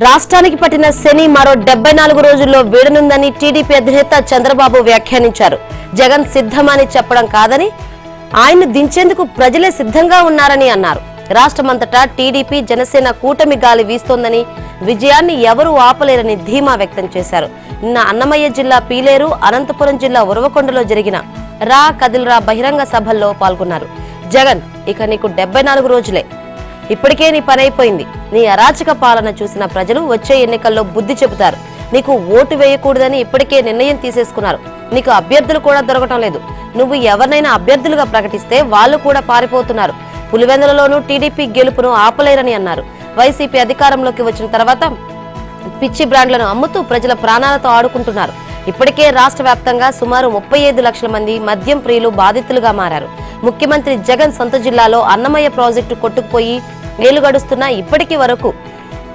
రాష్ట్రానికి పట్టిన శని మరో 74 రోజుల్లో వీడనుందని టీడీపీ అధినేత చంద్రబాబు వ్యాఖ్యానించారు. జగన్ సిద్ధమని చెప్పడం కాదని, ఆయన్ను దించేందుకు ప్రజలే సిద్ధంగా ఉన్నారని అన్నారు. రాష్ట్రమంతటా టీడీపీ జనసేన కూటమి గాలి వీస్తోందని, విజయాన్ని ఎవరూ ఆపలేరని ధీమా వ్యక్తం చేశారు. నిన్న అన్నమయ్య జిల్లా పీలేరు, అనంతపురం జిల్లా ఉరవకొండలో జరిగిన రా కదిల్రా బహిరంగ సభల్లో పాల్గొన్నారు. జగన్, ఇక నీకు 74 రోజులే, ఇప్పటికే నీ పని అయిపోయింది. నీ అరాచక పాలన చూసిన ప్రజలు వచ్చే ఎన్నికల్లో బుద్ధి చెబుతారు. నీకు ఓటు వేయకూడదని ఇప్పటికే నిర్ణయం తీసేసుకున్నారు. నీకు అభ్యర్థులు కూడా దొరకటం లేదు. నువ్వు ఎవరినైనా అభ్యర్థులుగా ప్రకటిస్తే వాళ్ళు కూడా పారిపోతున్నారు. పులివెందులలోనూ టీడీపీ గెలుపును ఆపలేరని అన్నారు. వైసీపీ అధికారంలోకి వచ్చిన తర్వాత పిచ్చి బ్రాండ్లను అమ్ముతూ ప్రజల ప్రాణాలతో ఆడుకుంటున్నారు. ఇప్పటికే రాష్ట్ర వ్యాప్తంగా సుమారు 35 లక్షల మంది మద్యం ప్రియులు బాధితులుగా మారారు. ముఖ్యమంత్రి జగన్ సొంత జిల్లాలో అన్నమయ్య ప్రాజెక్టు కొట్టుకుపోయి ఏళ్లు గడుస్తున్నా ఇప్పటికీ వరకు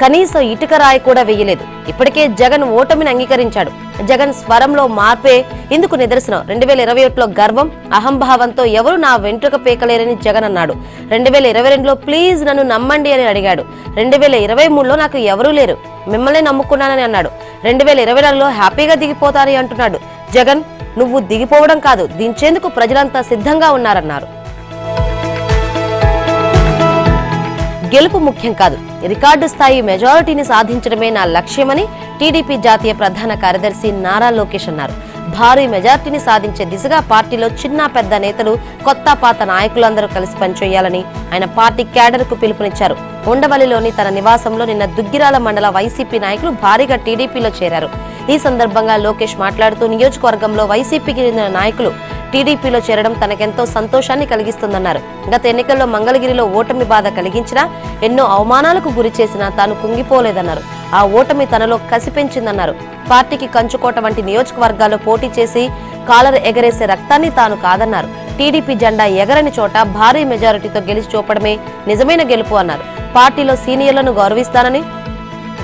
కనీసం ఇటుక రాయి కూడా వేయలేదు. ఇప్పటికే జగన్ ఓటమిని అంగీకరించాడు. జగన్ స్వరంలో మార్పే ఇందుకు నిదర్శనం. 2021లో గర్వం, అహంభావంతో ఎవరు నా వెంట్రుక పీకలేరని జగన్ అన్నాడు. 2022లో ప్లీజ్ నన్ను నమ్మండి అని అడిగాడు. 2023లో నాకు ఎవరూ లేరు, మిమ్మల్ని నమ్ముకున్నానని అన్నాడు. 2024లో హ్యాపీగా దిగిపోతానని అంటున్నాడు. జగన్, నువ్వు దిగిపోవడం కాదు, దించేందుకు ప్రజలంతా సిద్ధంగా ఉన్నారన్నారు. గెలుపు ముఖ్యం కాదు, రికార్డు స్థాయి మెజారిటీని సాధించడమే నా లక్ష్యమని టీడీపీ జాతీయ ప్రధాన కార్యదర్శి నారా లోకేష్ అన్నారు. భారీ మెజార్టీని సాధించే దిశగా పార్టీలో చిన్న పెద్ద నేతలు, కొత్త పాత నాయకులందరూ కలిసి పనిచేయాలని ఆయన పార్టీ క్యాడర్ కు పిలుపునిచ్చారు. ఉండవల్లిలోని తన నివాసంలో నిన్న దుగ్గిరాల మండల వైసీపీ నాయకులు భారీగా టీడీపీలో చేరారు. ఈ సందర్భంగా లోకేష్ మాట్లాడుతూ, నియోజకవర్గంలో వైసీపీకి చెందిన నాయకులు టీడీపీలో చేరడం తనకెంతో సంతోషాన్ని కలిగిస్తుందన్నారు. గత ఎన్నికల్లో మంగళగిరిలో ఓటమి బాధ కలిగించినా, ఎన్నో అవమానాలకు గురి చేసినా తాను కుంగిపోలేదన్నారు. ఆ ఓటమి తనలో కసి పెంచిందన్నారు. పార్టీకి కంచుకోట వంటి నియోజకవర్గాల్లో పోటీ చేసి కాలర్ ఎగరేసే రక్తాన్ని తాను కాదన్నారు. టీడీపీ జెండా ఎగరని చోట భారీ మెజారిటీతో గెలిచి చూపడమే నిజమైన గెలుపు అన్నారు. పార్టీలో సీనియర్లను గౌరవిస్తానని,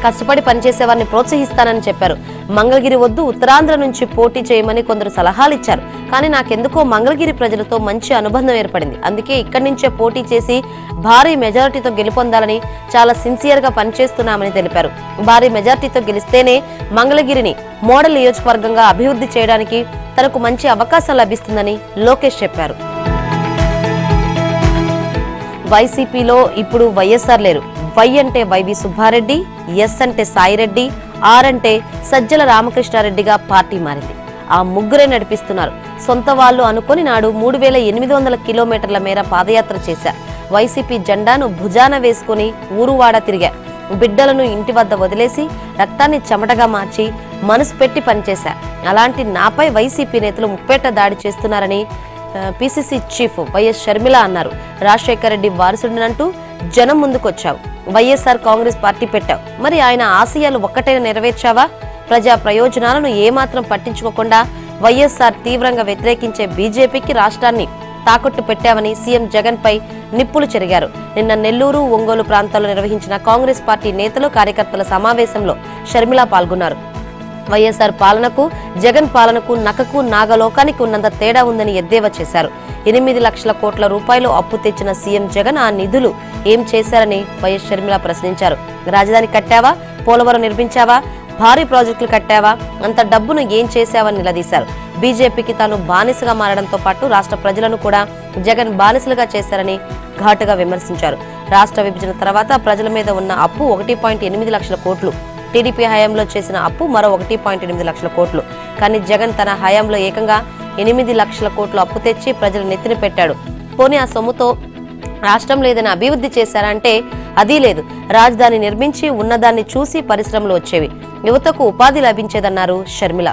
కష్టపడి పనిచేసేవారిని ప్రోత్సహిస్తానని చెప్పారు. మంగళగిరి వద్దు, ఉత్తరాంధ్ర నుంచి పోటీ చేయమని కొందరు సలహాలు ఇచ్చారు. కానీ నాకెందుకో మంగళగిరి ప్రజలతో మంచి అనుబంధం ఏర్పడింది. అందుకే ఇక్కడి నుంచే పోటీ చేసి భారీ మెజారిటీతో గెలుపొందాలని చాలా సిన్సియర్ గా పనిచేస్తున్నామని తెలిపారు. భారీ మెజారిటీతో గెలిస్తేనే మంగళగిరిని మోడల్ నియోజకవర్గంగా అభివృద్ధి చేయడానికి తనకు మంచి అవకాశం లభిస్తుందని లోకేష్ చెప్పారు. వైసీపీలో ఇప్పుడు వైఎస్ఆర్ లేరు. వై అంటే వైవి సుబ్బారెడ్డి, ఎస్ అంటే సాయిరెడ్డి, ఆర్ అంటే సజ్జల రామకృష్ణారెడ్డిగా పార్టీ మారింది. ఆ ముగ్గురే నడిపిస్తున్నారు. సొంత వాళ్ళు అనుకుని నాడు 3800 కిలోమీటర్ల మేర పాదయాత్ర చేశా. వైసీపీ జెండాను భుజాన వేసుకుని ఊరువాడ తిరిగా. బిడ్డలను ఇంటి వద్ద వదిలేసి రక్తాన్ని చెమటగా మార్చి మనసు పెట్టి పనిచేశా. అలాంటి నాపై వైసీపీ నేతలు ముప్పేట దాడి చేస్తున్నారని పిసిసి చీఫ్ వైఎస్ షర్మిల అన్నారు. రాజశేఖర రెడ్డి వారసుడినంటూ జనం ముందుకొచ్చావు. వైఎస్ఆర్ కాంగ్రెస్ పార్టీ పెట్టావు. మరి ఆయన ఆశయాలు ఒక్కటైనా నెరవేర్చావా? ప్రజా ప్రయోజనాలను ఏమాత్రం పట్టించుకోకుండా వైఎస్ఆర్ తీవ్రంగా వ్యతిరేకించే బీజేపీకి రాష్ట్రాన్ని తాకట్టు పెట్టావని సీఎం జగన్ పై నిప్పులు చెరిగారు. నిన్న నెల్లూరు, ఒంగోలు ప్రాంతాల్లో నిర్వహించిన కాంగ్రెస్ పార్టీ నేతలు, కార్యకర్తల సమావేశంలో షర్మిల పాల్గొన్నారు. వైఎస్ఆర్ పాలనకు, జగన్ పాలనకు నకకు నాగలోకానికి ఉన్నంత తేడా ఉందని ఎద్దేవా చేశారు. 8 లక్షల కోట్ల రూపాయలు అప్పు తెచ్చిన సీఎం జగన్ ఆ నిధులు ఏం చేశారని వైఎస్ షర్మిల ప్రశ్నించారు. రాజధాని కట్టావా? పోలవరం నిర్మించావా? భారీ ప్రాజెక్టులు కట్టావా? అంత డబ్బును ఏం చేశావని నిలదీశారు. బీజేపీకి తాను బానిసగా మారడంతో పాటు రాష్ట్ర ప్రజలను కూడా జగన్ బానిసలుగా చేశారని ఘాటుగా విమర్శించారు. రాష్ట్ర విభజన తర్వాత ప్రజల మీద ఉన్న అప్పు 1.8 లక్షల కోట్లు. టీడీపీ హయాంలో చేసిన అప్పు మరో 1.8 లక్షల కోట్లు. కానీ జగన్ తన హయాంలో ఏకంగా 8 లక్షల కోట్లు అప్పు తెచ్చి ప్రజలు నెత్తిన పెట్టాడు. పోనీ ఆ సొమ్ముతో రాష్ట్రం లేదని అభివృద్ధి చేశారంటే అదీ లేదు. రాజధాని నిర్మించి ఉన్నదాన్ని చూసి పరిశ్రమలు వచ్చేవి, యువతకు ఉపాధి లభించేదన్నారు షర్మిల.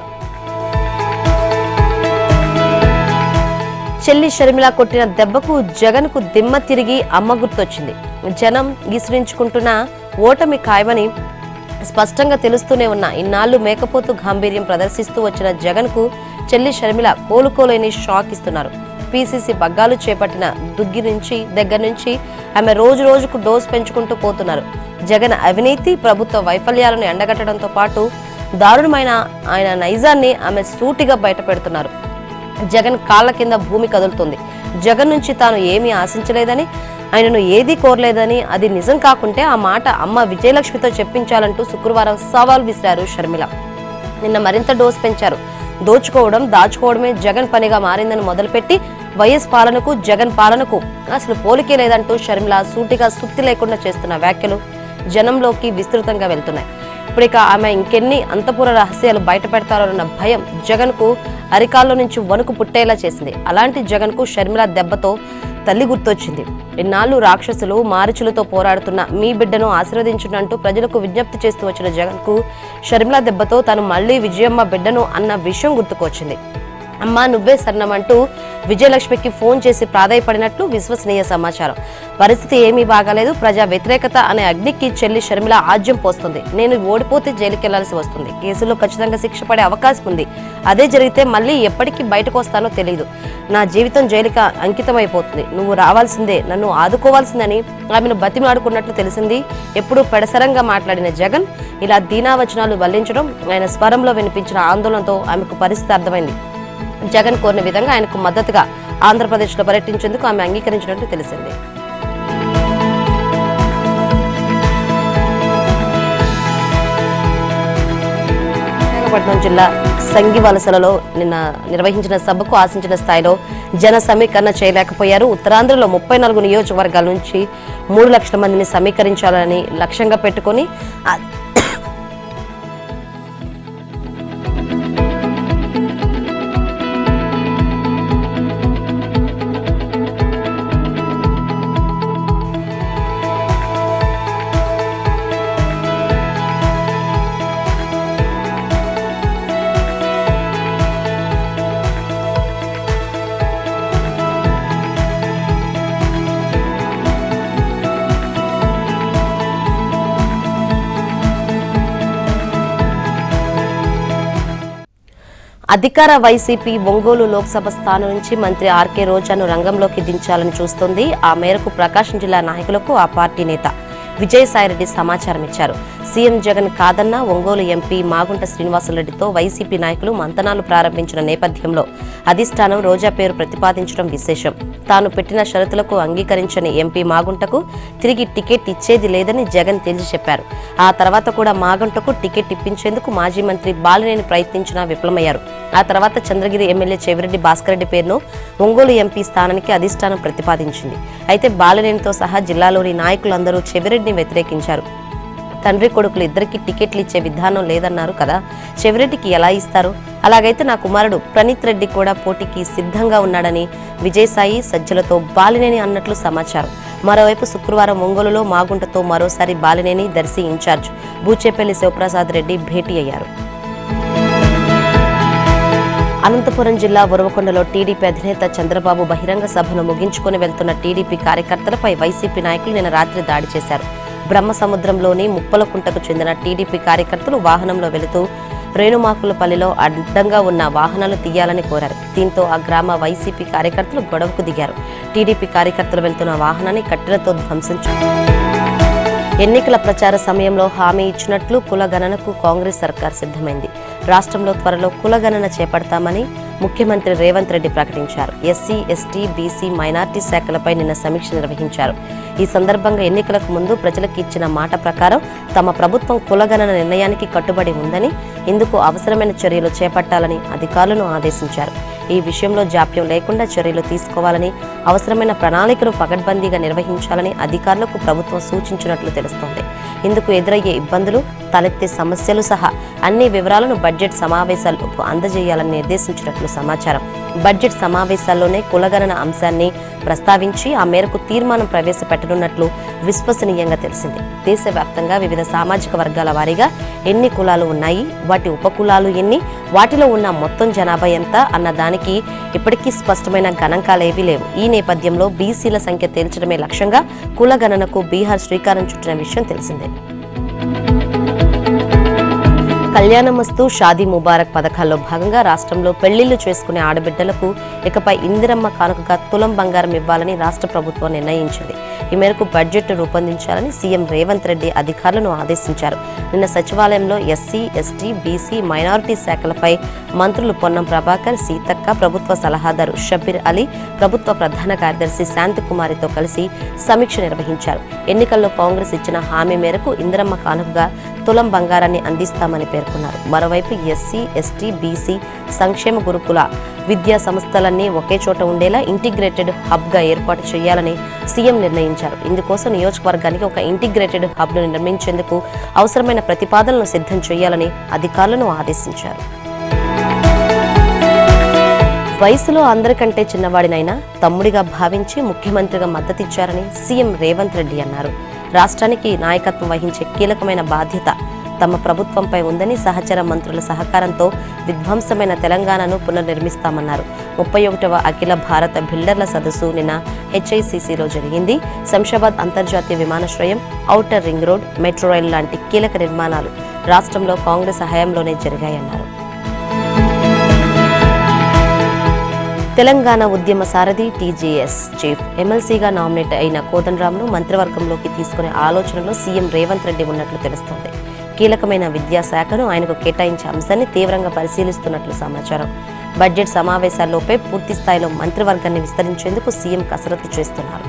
చెల్లి షర్మిల కొట్టిన దెబ్బకు జగన్ కు దిమ్మ తిరిగి అమ్మ గుర్తొచ్చింది. జనం గీసురించుకుంటున్న ఓటమి ఖాయమని స్పష్టంగా తెలుస్తూనే ఉన్నా ఇన్నాళ్లు మేకపోతు గాంభీర్యం ప్రదర్శిస్తూ వచ్చిన జగన్ కు చెల్లి షర్మిల కోలుకోలేని షాక్ ఇస్తున్నారు. పీసీసీ బగ్గాలు చేపట్టిన దగ్గర నుంచి ఆమె రోజు రోజుకు డోస్ పెంచుకుంటూ పోతున్నారు. జగన్ అవినీతి, ప్రభుత్వ వైఫల్యాలను ఎండగట్టడంతో పాటు దారుణమైన ఆయన నైజాన్ని ఆమె సూటిగా బయట పెడుతున్నారు. జగన్ కాళ్ల కింద భూమి కదులుతుంది. జగన్ నుంచి తాను ఏమీ ఆశించలేదని, ఆయనను ఏదీ కోరలేదని, అది నిజం కాకుంటే ఆ మాట అమ్మ విజయలక్ష్మితో చెప్పించాలంటూ శుక్రవారం సవాల్ విసిరారు షర్మిల. నిన్న మరింత డోస్ పెంచారు. దోచుకోవడం దాచుకోవడమే జగన్ పనిగా మారిందని మొదలుపెట్టి వైఎస్ పాలనకు జగన్ పాలనకు అసలు పోలికే లేదంటూ షర్మిల సూటిగా సుత్తి లేకుండా చేస్తున్న వ్యాఖ్యలు జనంలోకి విస్తృతంగా వెళ్తున్నాయి. ఇప్పుడిక ఆమె ఇంకెన్ని అంతఃపుర రహస్యాలు బయట పెడతారోనన్న భయం జగన్ కు అరికాల్లో నుంచి వణుకు పుట్టేలా చేసింది. అలాంటి జగన్ కు షర్మిల దెబ్బతో తల్లి గుర్తొచ్చింది. ఇన్నాళ్లు రాక్షసులు మారిచులతో పోరాడుతున్న మీ బిడ్డను ఆశీర్వదించునంటూ ప్రజలకు విజ్ఞప్తి చేస్తూ వచ్చిన జగన్ కు షర్మిల దెబ్బతో తాను మళ్లీ విజయమ్మ బిడ్డను అన్న విషయం గుర్తుకొచ్చింది. అమ్మా నువ్వే సన్నమంటూ విజయలక్ష్మికి ఫోన్ చేసి ప్రాధాయపడినట్లు విశ్వసనీయ సమాచారం. పరిస్థితి ఏమీ బాగాలేదు. ప్రజా వ్యతిరేకత అనే అగ్నికి చెల్లి షర్మిల ఆజ్యం పోస్తుంది. నేను ఓడిపోతే జైలుకి వెళ్లాల్సి వస్తుంది. కేసులో ఖచ్చితంగా శిక్ష పడే అవకాశం ఉంది. అదే జరిగితే మళ్ళీ ఎప్పటికీ బయటకు వస్తానో తెలియదు. నా జీవితం జైలుకి అంకితమైపోతుంది. నువ్వు రావాల్సిందే, నన్ను ఆదుకోవాల్సిందని ఆమెను బతిమాడుకున్నట్లు తెలిసింది. ఎప్పుడూ పెడసరంగా మాట్లాడిన జగన్ ఇలా దీనావచనాలు వల్లించడం, ఆయన స్వరంలో వినిపించిన ఆందోళనతో ఆమెకు పరిస్థితి అర్థమైంది. జగన్ కోరిన విధంగా ఆయనకు మద్దతుగా ఆంధ్రప్రదేశ్లో పర్యటించేందుకు ఆమె అంగీకరించినట్టు తెలిసింది. విశాఖపట్నం జిల్లా సంగివలసలలో నిన్న నిర్వహించిన సభకు ఆశించిన స్థాయిలో జన సమీకరణ చేయలేకపోయారు. ఉత్తరాంధ్రలో 34 నియోజకవర్గాల నుంచి 3 లక్షల మందిని సమీకరించాలని లక్ష్యంగా పెట్టుకుని అధికార వైసీపీ ఒంగోలు లోక్సభ స్థానం నుంచి మంత్రి ఆర్కే రోజాను రంగంలోకి దించాలని చూస్తోంది. ఆ మేరకు ప్రకాశం జిల్లా నాయకులకు ఆ పార్టీ నేత విజయసాయిరెడ్డి సమాచారం ఇచ్చారు. సీఎం జగన్ కాదన్న ఒంగోలు ఎంపీ మాగుంట శ్రీనివాసులరెడ్డితో వైసీపీ నాయకులు మంతనాలు ప్రారంభించిన నేపథ్యంలో అధిష్టానం రోజా పేరు ప్రతిపాదించడం విశేషం. తాను పెట్టిన షరతులకు అంగీకరించని ఎంపీ మాగుంటకు తిరిగి టికెట్ ఇచ్చేది లేదని జగన్ తేల్చి చెప్పారు. ఆ తర్వాత కూడా మాగుంటకు టికెట్ ఇప్పించేందుకు మాజీ మంత్రి బాలినేని ప్రయత్నించినా విఫలమయ్యారు. ఆ తర్వాత చంద్రగిరి ఎమ్మెల్యే చెవిరెడ్డి భాస్కర్రెడ్డి పేరును ఒంగోలు ఎంపీ స్థానానికి అధిష్టానం ప్రతిపాదించింది. అయితే బాలినేనితో సహా జిల్లాలోని నాయకులందరూ చెవిరెడ్డిని వ్యతిరేకించారు. తండ్రి కొడుకులు ఇద్దరికి టికెట్లు ఇచ్చే విధానం లేదన్నారు కదా, చెవిరెడ్డికి ఎలా ఇస్తారు? అలాగైతే నా కుమారుడు ప్రణీత్ రెడ్డి కూడా పోటీకి సిద్ధంగా ఉన్నాడని విజయసాయి సజ్జలతో బాలినేని అన్నట్లు సమాచారం. మరోవైపు శుక్రవారం ఒంగోలులో మాగుంటతో మరోసారి బాలినేని దర్శి ఇన్ఛార్జ్ బూచేపల్లి శివప్రసాద్ రెడ్డి భేటీ అయ్యారు. అనంతపురం జిల్లా ఉరవకొండలో టీడీపీ అధినేత చంద్రబాబు బహిరంగ సభను ముగించుకుని వెళ్తున్న టీడీపీ కార్యకర్తలపై వైసీపీ నాయకులు నిన్న రాత్రి దాడి చేశారు. బ్రహ్మసముద్రంలోని ముప్పలకుంటకు చెందిన టీడీపీ కార్యకర్తలు వాహనంలో వెళుతూ రేణుమాకులపల్లిలో అడ్డంగా ఉన్న వాహనాలు తీయాలని కోరారు. దీంతో ఆ గ్రామ వైసీపీ కార్యకర్తలు గొడవకు దిగారు. టీడీపీ కార్యకర్తలు వెళ్తున్న వాహనాన్ని కట్టెలతో ధ్వంసించారు. ఎన్నికల ప్రచార సమయంలో హామీ ఇచ్చినట్లు కులగణనకు కాంగ్రెస్ సర్కార్ సిద్ధమైంది. రాష్ట్రంలో త్వరలో కులగణన చేపడతామని ముఖ్యమంత్రి రేవంత్ రెడ్డి ప్రకటించారు. ఎస్సీ, ఎస్టీ, బీసీ, మైనార్టీ శాఖలపై నిన్న సమీక్ష నిర్వహించారు. ఈ సందర్భంగా ఎన్నికలకు ముందు ప్రజలకు ఇచ్చిన మాట ప్రకారం తమ ప్రభుత్వం కులగణన నిర్ణయానికి కట్టుబడి ఉందని, ఇందుకు అవసరమైన చర్యలు చేపట్టాలని అధికారులను ఆదేశించారు. ఈ విషయంలో జాప్యం లేకుండా చర్యలు తీసుకోవాలని, అవసరమైన ప్రణాళికను పకడ్బందీగా నిర్వహించాలని అధికారులకు ప్రభుత్వం సూచించినట్లు తెలుస్తోంది. ఇందుకు ఎదురయ్యే ఇబ్బందులు, తలెత్తే సమస్యలు సహా అన్ని వివరాలను బడ్జెట్ సమావేశాలకు అందజేయాలని నిర్దేశించినట్లు సమాచారం. బడ్జెట్ సమావేశాల్లోనే కులగణన అంశాన్ని ప్రస్తావించి ఆ మేరకు తీర్మానం ప్రవేశపెట్టనున్నట్లు విశ్వసనీయంగా తెలిసింది. దేశవ్యాప్తంగా వివిధ సామాజిక వర్గాల వారీగా ఎన్ని కులాలు ఉన్నాయి, వాటి ఉపకులాలు ఎన్ని, వాటిలో ఉన్న మొత్తం జనాభా ఎంత అన్న దానికి ఇప్పటికీ స్పష్టమైన గణాంకాలేవీ లేవు. ఈ నేపథ్యంలో బీసీల సంఖ్య తేల్చడమే లక్ష్యంగా కులగణనకు బీహార్ శ్రీకారం చుట్టిన విషయం తెలిసిందే. కళ్యాణమస్తు షాదీ ముబారక్ పథకాల్లో భాగంగా రాష్ట్రంలో పెళ్లిళ్లు చేసుకునే ఆడబిడ్డలకు ఇకపై ఇందిరమ్మ కానుకగా తులం బంగారం ఇవ్వాలని రాష్ట్ర ప్రభుత్వం నిర్ణయించింది. ఈ మేరకు బడ్జెట్ రూపొందించాలని సీఎం రేవంత్ రెడ్డి అధికారులను ఆదేశించారు. నిన్న సచివాలయంలో ఎస్సీ, ఎస్టీ, బీసీ, మైనారిటీ శాఖలపై మంత్రులు పొన్నం ప్రభాకర్, సీతక్క, ప్రభుత్వ సలహాదారు షబ్బీర్ అలీ, ప్రభుత్వ ప్రధాన కార్యదర్శి శాంతికుమారితో కలిసి సమీక్ష నిర్వహించారు. ఎన్నికల్లో కాంగ్రెస్ ఇచ్చిన హామీ మేరకు ఇందిరమ్మ కానుకగా తులం బంగారాన్ని అందిస్తామని పేర్కొన్నారు. మరోవైపు ఎస్సీ, ఎస్టీ, బీసీ సంక్షేమ గురుకుల విద్యా సంస్థలన్నీ ఒకే చోట ఉండేలా ఇంటిగ్రేటెడ్ హబ్గా ఏర్పాటు చేయాలని సీఎం నిర్ణయించారు. ఇందుకోసం నియోజకవర్గానికి ఒక ఇంటిగ్రేటెడ్ హబ్ను నిర్మించేందుకు అవసరమైన ప్రతిపాదనలు సిద్ధం చేయాలని అధికారులను ఆదేశించారు. వయసులో అందరికంటే చిన్నవాడినైనా తమ్ముడిగా భావించి ముఖ్యమంత్రిగా మద్దతిచ్చారని సీఎం రేవంత్ రెడ్డి అన్నారు. రాష్ట్రానికి నాయకత్వం వహించే కీలకమైన బాధ్యత తమ ప్రభుత్వంపై ఉందని, సహచర మంత్రుల సహకారంతో విధ్వంసమైన తెలంగాణను పునర్నిర్మిస్తామన్నారు. 31వ అఖిల భారత బిల్డర్ల సదస్సు నిన్న హెచ్ఐసిసిలో జరిగింది. శంషాబాద్ అంతర్జాతీయ విమానాశ్రయం, ఔటర్ రింగ్ రోడ్, మెట్రో రైలు లాంటి కీలక నిర్మాణాలు రాష్ట్రంలో కాంగ్రెస్ హయాంలోనే జరిగాయన్నారు. తెలంగాణ ఉద్యమ సారథి, టీజేఎస్ చీఫ్, ఎమ్మెల్సీగా నామినేట్ అయిన కోదండరాంను మంత్రివర్గంలోకి తీసుకునే ఆలోచనలో సీఎం రేవంత్ రెడ్డి ఉన్నట్లు తెలుస్తోంది. కీలకమైన విద్యాశాఖను ఆయనకు కేటాయించే అంశాన్ని తీవ్రంగా పరిశీలిస్తున్నట్లు సమాచారం. బడ్జెట్ సమావేశాల్లోపే పూర్తి స్థాయిలో మంత్రివర్గాన్ని విస్తరించేందుకు సీఎం కసరత్తు చేస్తున్నారు.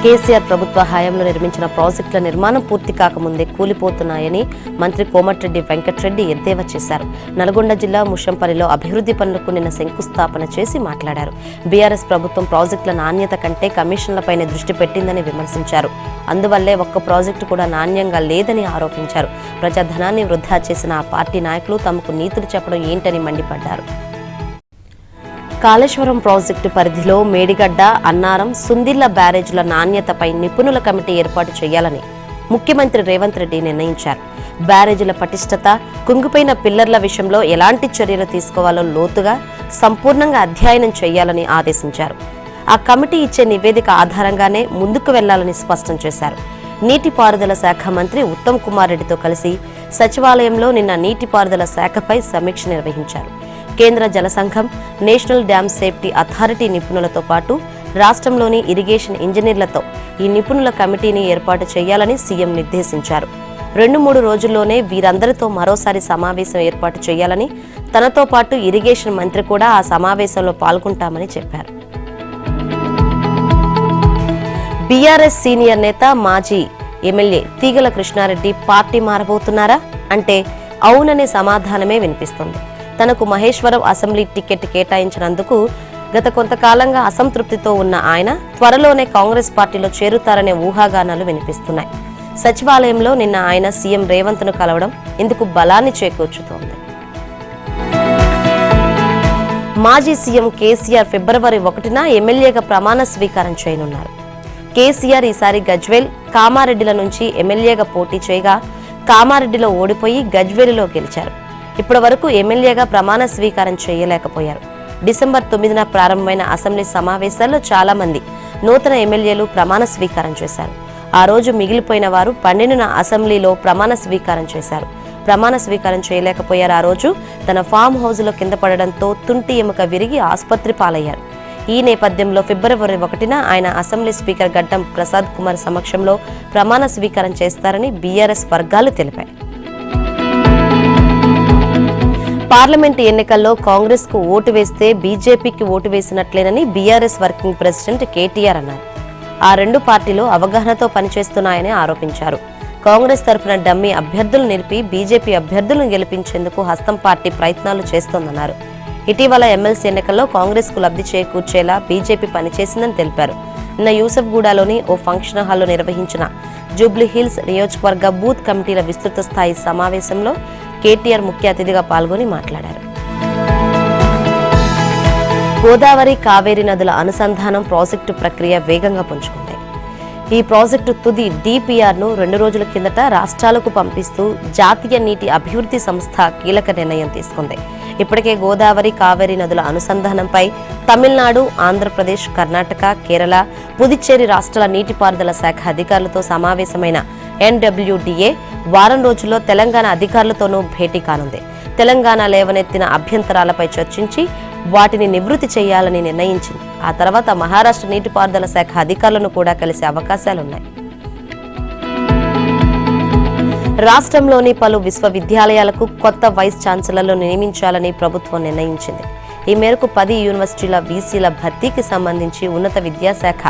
కేసీఆర్ ప్రభుత్వ హయాంలో నిర్మించిన ప్రాజెక్టుల నిర్మాణం పూర్తి కాకముందే కూలిపోతున్నాయని మంత్రి కోమటిరెడ్డి వెంకటరెడ్డి ఎద్దేవా చేశారు. నల్గొండ జిల్లా ముషంపల్లిలో అభివృద్ధి పనులకు నిన్న శంకుస్థాపన చేసి మాట్లాడారు. బీఆర్ఎస్ ప్రభుత్వం ప్రాజెక్టుల నాణ్యత కంటే కమిషన్లపైనే దృష్టి పెట్టిందని విమర్శించారు. అందువల్లే ఒక్క ప్రాజెక్టు కూడా నాణ్యంగా లేదని ఆరోపించారు. ప్రజాధనాన్ని వృధా చేసిన ఆ పార్టీ నాయకులు తమకు నీతులు చెప్పడం ఏంటని మండిపడ్డారు. కాళేశ్వరం ప్రాజెక్టు పరిధిలో మేడిగడ్డ, అన్నారం, సుందిళ్ల బ్యారేజ్ల నాణ్యతపై నిపుణుల కమిటీ ఏర్పాటు చేయాలని ముఖ్యమంత్రి రేవంత్ రెడ్డి నిర్ణయించారు. బ్యారేజీల పటిష్టత, కుంగిపోయిన పిల్లర్ల విషయంలో ఎలాంటి చర్యలు తీసుకోవాలో లోతుగా, సంపూర్ణంగా అధ్యయనం చేయాలని ఆదేశించారు. ఆ కమిటీ ఇచ్చే నివేదిక ఆధారంగానే ముందుకు వెళ్లాలని స్పష్టం చేశారు. నీటిపారుదల శాఖ మంత్రి ఉత్తమ్ కుమార్ రెడ్డితో కలిసి సచివాలయంలో నిన్న నీటిపారుదల శాఖపై సమీక్ష నిర్వహించారు. కేంద్ర జల సంఘం, నేషనల్ డ్యామ్ సేఫ్టీ అథారిటీ నిపుణులతో పాటు రాష్ట్రంలోని ఇరిగేషన్ ఇంజనీర్లతో ఈ నిపుణుల కమిటీని ఏర్పాటు చేయాలని సీఎం నిర్దేశించారు. 2-3 రోజుల్లోనే వీరందరితో మరోసారి సమావేశం ఏర్పాటు చేయాలని, తనతో పాటు ఇరిగేషన్ మంత్రి కూడా ఆ సమావేశంలో పాల్గొంటామని చెప్పారు. బీఆర్ఎస్ సీనియర్ నేత, మాజీ ఎమ్మెల్యే తీగల కృష్ణారెడ్డి పార్టీ మారబోతున్నారా అంటే అవుననే సమాధానమే వినిపిస్తుంది. తనకు మహేశ్వరం అసెంబ్లీ టికెట్ కేటాయించినందుకు గత కొంతకాలంగా అసంతృప్తితో ఉన్న ఆయన త్వరలోనే కాంగ్రెస్ పార్టీలో చేరుతారనే ఊహాగానాలు వినిపిస్తున్నాయి. సచివాలయంలో నిన్న ఆయన సీఎం రేవంత్ ను కలవడం ఇందుకు బలాన్ని చేకూర్చుతోంది. మాజీ సీఎం కేసీఆర్ ఫిబ్రవరి 1న ఎమ్మెల్యేగా ప్రమాణ స్వీకారం చేయనున్నారు. కేసీఆర్ ఈసారి గజ్వేల్, కామారెడ్డిల నుంచి ఎమ్మెల్యేగా పోటీ చేయగా కామారెడ్డిలో ఓడిపోయి గజ్వేలులో గెలిచారు. ఇప్పటి వరకు ఎమ్మెల్యేగా ప్రమాణ స్వీకారం చేయలేకపోయారు. డిసెంబర్ 9న ప్రారంభమైన అసెంబ్లీ సమావేశాల్లో చాలా మంది నూతన ఎమ్మెల్యేలు ప్రమాణ స్వీకారం చేశారు. ఆ రోజు మిగిలిపోయిన వారు 12న అసెంబ్లీలో ప్రమాణ స్వీకారం చేశారు. ప్రమాణ స్వీకారం చేయలేకపోయారు. ఆ రోజు తన ఫామ్ హౌస్లో కింద పడడంతో తుంటి ఎముక విరిగి ఆసుపత్రి పాలయ్యారు. ఈ నేపథ్యంలో ఫిబ్రవరి 1న ఆయన అసెంబ్లీ స్పీకర్ గడ్డం ప్రసాద్ కుమార్ సమక్షంలో ప్రమాణ స్వీకారం చేస్తారని బీఆర్ఎస్ వర్గాలు తెలిపాయి. పార్లమెంటు ఎన్నికల్లో కాంగ్రెస్ కు ఓటు వేస్తే బీజేపీకి ఓటు వేసినట్లేనని బీఆర్ఎస్ వర్కింగ్ ప్రెసిడెంట్ కేటీఆర్ అన్నారు. ఆ రెండు పార్టీలు అవగాహనతో పనిచేస్తున్నాయని ఆరోపించారు. కాంగ్రెస్ తరఫున డమ్మీ అభ్యర్థులు నిలిపి బీజేపీ అభ్యర్థులను గెలిపించేందుకు హస్తం పార్టీ ప్రయత్నాలు చేస్తోందన్నారు. ఇటీవల ఎమ్మెల్సీ ఎన్నికల్లో కాంగ్రెస్ కు లబ్ధి చేకూర్చేలా బీజేపీ పనిచేసిందని తెలిపారు. నిన్న యూసఫ్గూడలోని ఓ ఫంక్షన్ హాల్లో నిర్వహించిన జూబ్లీహిల్స్ నియోజకవర్గ బూత్ కమిటీల విస్తృత స్థాయి సమావేశంలో కేటీఆర్ ముఖ్య అతిథిగా పాల్గొని మాట్లాడారు. గోదావరి, కావేరీ నదుల అనుసంధానం ప్రాజెక్టు ప్రక్రియ వేగంగా పుంజుకుంది. ఈ ప్రాజెక్టు తుది డిపిఆర్ను 2 రోజుల కిందట రాష్ట్రాలకు పంపిస్తూ జాతీయ నీటి అభివృద్ధి సంస్థ కీలక నిర్ణయం తీసుకుంది. ఇప్పటికే గోదావరి, కావేరీ నదుల అనుసంధానంపై తమిళనాడు, ఆంధ్రప్రదేశ్, కర్ణాటక, కేరళ, పుదుచ్చేరి రాష్ట్రాల నీటిపారుదల శాఖ అధికారులతో సమావేశమైన ఎన్డబ్ల్యూడీఏ వారం రోజుల్లో తెలంగాణ అధికారులతోనూ భేటీ కానుంది. తెలంగాణ లేవనెత్తిన అభ్యంతరాలపై చర్చించి వాటిని నివృత్తి చేయాలని నిర్ణయించింది. ఆ తర్వాత మహారాష్ట్ర నీటిపారుదల శాఖ అధికారులను కూడా కలిసే అవకాశాలున్నాయి. రాష్ట్రంలోని పలు విశ్వవిద్యాలయాలకు కొత్త వైస్ ఛాన్సలర్లు నియమించాలని ప్రభుత్వం నిర్ణయించింది. ఈ మేరకు 10 యూనివర్సిటీల వీసీల భర్తీకి సంబంధించి ఉన్నత విద్యాశాఖ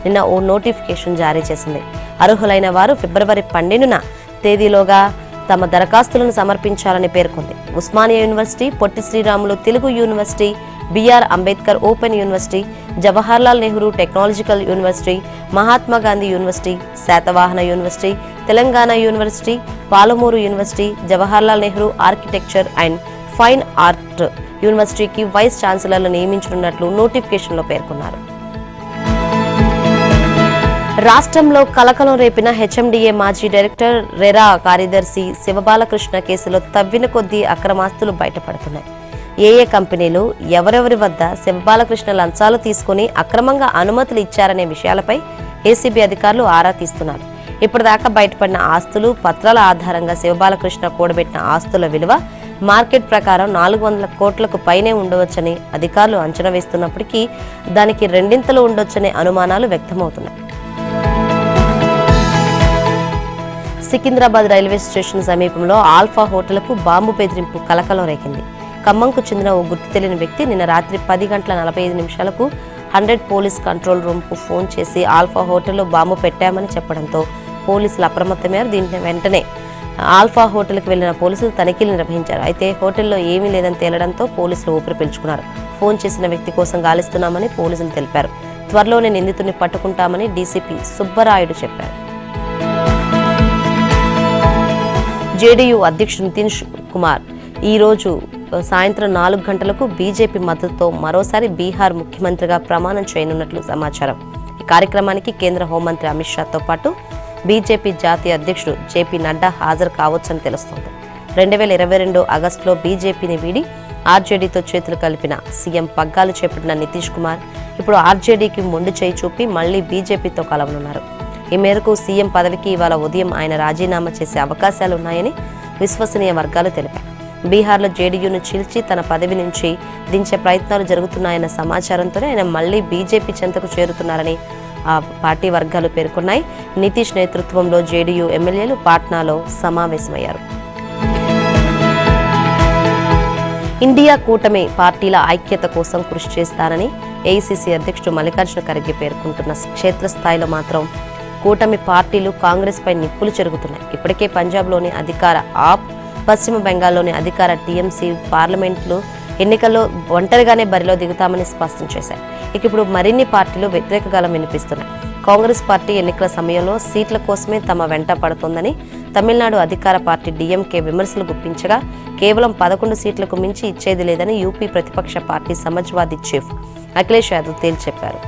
నిన్న ఓ నోటిఫికేషన్ జారీ చేసింది. అర్హులైన వారు ఫిబ్రవరి 12న తేదీలోగా తమ దరఖాస్తులను సమర్పించాలని పేర్కొంది. Osmania university, Potti Sriramulu Telugu university, B R Ambedkar open university, Jawaharlal Nehru technological university, Mahatma Gandhi university, Satavahana university, Telangana university, Palamuru university, Jawaharlal Nehru architecture and fine art యూనివర్సిటీకి వైస్ ఛాన్సలర్లు నియమించనున్నట్లు నోటిఫికేషన్లో పేర్కొన్నారు. రాష్ట్రంలో కలకలం రేపిన హెచ్ఎండిఏ మాజీ డైరెక్టర్ రెరా కార్యదర్శి శివబాలకృష్ణ కేసులో తవ్విన కొద్దీ అక్రమాస్తులు బయటపడుతున్నాయి. ఏ కంపెనీలు ఎవరెవరి వద్ద శివబాలకృష్ణ లంచాలు తీసుకుని అక్రమంగా అనుమతులు ఇచ్చారనే విషయాలపై ఏసీబీ అధికారులు ఆరా తీస్తున్నారు. ఇప్పటిదాకా బయటపడిన ఆస్తులు, పత్రాల ఆధారంగా శివబాలకృష్ణ కూడబెట్టిన ఆస్తుల విలువ మార్కెట్ ప్రకారం 400 కోట్లకు పైనే ఉండవచ్చని అధికారులు అంచనా వేస్తున్నప్పటికీ దానికి రెండింతలు ఉండొచ్చనే అనుమానాలు వ్యక్తమవుతున్నాయి. సికింద్రాబాద్ రైల్వే స్టేషన్ సమీపంలో ఆల్ఫా హోటల్కు బాంబు బెదిరింపు కలకలం రేగింది. ఖమ్మంకు చెందిన ఓ గుర్తు తెలియని వ్యక్తి నిన్న రాత్రి 10:45 100 పోలీస్ కంట్రోల్ రూమ్కు ఫోన్ చేసి ఆల్ఫా హోటల్లో బాంబు పెట్టామని చెప్పడంతో పోలీసులు అప్రమత్తమయ్యారు. దీని వెంటనే ఆల్ఫా హోటల్కి వెళ్లిన పోలీసులు తనిఖీలు నిర్వహించారు. అయితే హోటల్లో ఏమీ లేదని తేలడంతో పోలీసులు ఊపిరి పీల్చుకున్నారు. ఫోన్ చేసిన వ్యక్తి కోసం గాలిస్తున్నామని పోలీసులు తెలిపారు. త్వరలోనే నిందితుడిని పట్టుకుంటామని డీసీపీ సుబ్బరాయుడు చెప్పారు. జేడీయూ అధ్యక్షుడు నితీష్ కుమార్ ఈ రోజు సాయంత్రం 4 గంటలకు బీజేపీ మద్దతుతో మరోసారి బీహార్ ముఖ్యమంత్రిగా ప్రమాణం చేయనున్నట్లు సమాచారం. ఈ కార్యక్రమానికి కేంద్ర హోంమంత్రి అమిత్ షాతో పాటు బీజేపీ జాతీయ అధ్యక్షుడు జేపీ నడ్డా హాజరు కావచ్చని తెలుస్తోంది. 2022 ఆగస్టులో బీజేపీని వీడి ఆర్జేడీతో చేతులు కలిపిన సీఎం పగ్గాలు చేపట్టిన నితీష్ కుమార్ ఇప్పుడు ఆర్జేడీకి మొండి చేయి చూపి మళ్లీ బీజేపీతో కలవనున్నారు. ఈ మేరకు సీఎం పదవికి ఇవాళ ఉదయం ఆయన రాజీనామా చేసే అవకాశాలున్నాయని విశ్వసనీయ వర్గాలు తెలిపాయి. బీహార్లో జేడీయూను చీల్చి తన పదవి నుంచి దించే ప్రయత్నాలు జరుగుతున్నాయన్న సమాచారంతోనే ఆయన మళ్లీ బీజేపీ చెంతకు చేరుతున్నారని ఆ పార్టీ వర్గాలు పేర్కొన్నాయి. నితీష్ నేతృత్వంలో జేడీయూ ఎమ్మెల్యేలు పాట్నాలో సమావేశమయ్యారు. ఇండియా కూటమి పార్టీల ఐక్యత కోసం కృషి చేస్తానని ఏఐసీసీ అధ్యక్షుడు మల్లికార్జున ఖర్గే పేర్కొంటున్న క్షేత్రస్థాయిలో మాత్రం కూటమి పార్టీలు కాంగ్రెస్ పై నిప్పులు చెరుగుతున్నాయి. ఇప్పటికే పంజాబ్లోని అధికార ఆప్, పశ్చిమ బెంగాల్లోని అధికార టీఎంసీ పార్లమెంట్లు ఎన్నికల్లో ఒంటరిగానే బరిలో దిగుతామని స్పష్టం చేశాయి. ఇప్పుడు మరిన్ని పార్టీలు వ్యతిరేక గళం వినిపిస్తున్నాయి. కాంగ్రెస్ పార్టీ ఎన్నికల సమయంలో సీట్ల కోసమే తమ వెంట పడుతోందని తమిళనాడు అధికార పార్టీ డీఎంకే విమర్శలు గుప్పించగా కేవలం 11 సీట్లకు మించి ఇచ్చేది లేదని యూపీ ప్రతిపక్ష పార్టీ సమాజ్వాదీ చీఫ్ అఖిలేష్ యాదవ్ తేల్చెప్పారు.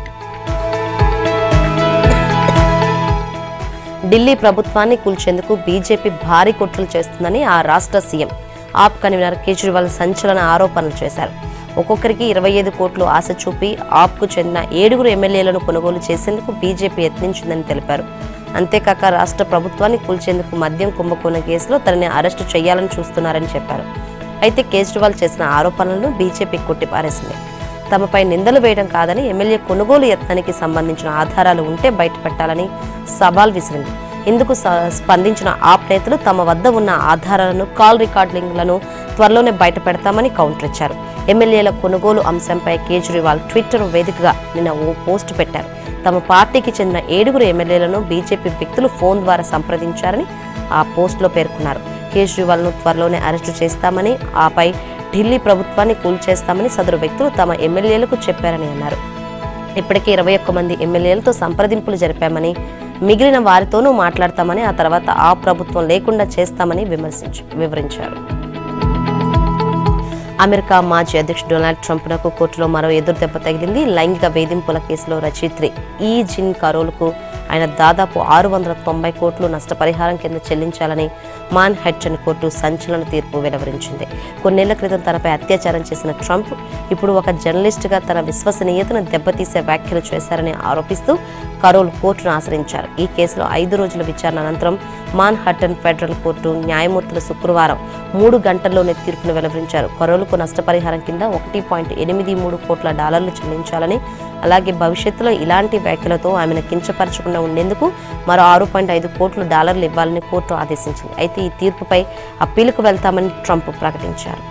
ఢిల్లీ ప్రభుత్వాన్ని కూల్చేందుకు బీజేపీ భారీ కుట్రలు చేస్తుందని ఆ రాష్ట్ర సీఎం ఆప్ కన్వీనర్ కేజ్రీవాల్ సంచలన ఆరోపణలు చేశారు. ఒక్కొక్కరికి 25 కోట్లు ఆశ చూపి ఆప్కు చెందిన 7 ఎమ్మెల్యేలను కొనుగోలు చేసేందుకు బీజేపీ యత్నించిందని తెలిపారు. అంతేకాక రాష్ట్ర ప్రభుత్వాన్ని కూల్చేందుకు మద్యం కుంభకోణం కేసులో తనని అరెస్టు చేయాలని చూస్తున్నారని చెప్పారు. అయితే కేజ్రీవాల్ చేసిన ఆరోపణలను బీజేపీ కొట్టిపారేసింది. తమపై నిందలు వేయడం కాదని ఎమ్మెల్యే కొనుగోలు యత్నానికి సంబంధించిన ఆధారాలు ఉంటే బయటపెట్టాలని సవాల్ విసిరింది. ఇందుకు స్పందించిన ఆప్ నేతలు తమ వద్ద ఉన్న ఆధారాలను, కాల్ రికార్డింగ్లను త్వరలోనే బయటపెడతామని కౌంటర్ ఇచ్చారు. ఎమ్మెల్యేల కొనుగోలు అంశంపై కేజ్రీవాల్ ట్విట్టర్ వేదికగా నిన్న ఓ పోస్టు పెట్టారు. తమ పార్టీకి చెందిన 7 ఎమ్మెల్యేలను బీజేపీ వ్యక్తులు ఫోన్ ద్వారా సంప్రదించారని ఆ పోస్టులో పేర్కొన్నారు. కేజ్రీవాల్ను త్వరలోనే అరెస్టు చేస్తామని, ఆపై ఢిల్లీ ప్రభుత్వాన్ని కూల్చేస్తామని సదరు వ్యక్తులు తమ ఎమ్మెల్యేలకు చెప్పారని అన్నారు. ఇప్పటికే 21 మంది ఎమ్మెల్యేలతో సంప్రదింపులు జరిపామని, మిగిలిన వారితోనూ మాట్లాడతామని, ఆ తర్వాత ఆ ప్రభుత్వం లేకుండా చేస్తామని వివరించారు. అమెరికా మాజీ అధ్యక్షుడు డొనాల్డ్ ట్రంప్నకు కోర్టులో మరో ఎదురు దెబ్బ తగిలింది. లైంగిక వేధింపుల కేసులో రచయిత్రి ఈ జిన్ కరోల్కు ఆయన దాదాపు 690 కోట్లు నష్టపరిహారం కింద చెల్లించాలని మాన్హాటన్ కోర్టు సంచలన తీర్పు వెలువరించింది. కొన్నేళ్ల క్రితం తనపై అత్యాచారం చేసిన ట్రంప్ ఇప్పుడు ఒక జర్నలిస్టుగా తన విశ్వసనీయతను దెబ్బతీసే వ్యాఖ్యలు చేశారని ఆరోపిస్తూ కరోల్ కోర్టును ఆశ్రయించారు. ఈ కేసులో 5 రోజుల విచారణ అనంతరం మాన్హాటన్ ఫెడరల్ కోర్టు న్యాయమూర్తులు శుక్రవారం 3 గంటల్లోనే తీర్పును వెలువరించారు. కరోల్కు నష్టపరిహారం కింద $1.83 కోట్ల చెల్లించాలని, అలాగే భవిష్యత్తులో ఇలాంటి వ్యాఖ్యలతో ఆమెను కించపరచకుండా ఉండేందుకు మరో $6.5 కోట్లు ఇవ్వాలని కోర్టు ఆదేశించింది. అయితే ఈ తీర్పుపై అప్పీలుకు వెళ్తామని ట్రంప్ ప్రకటించారు.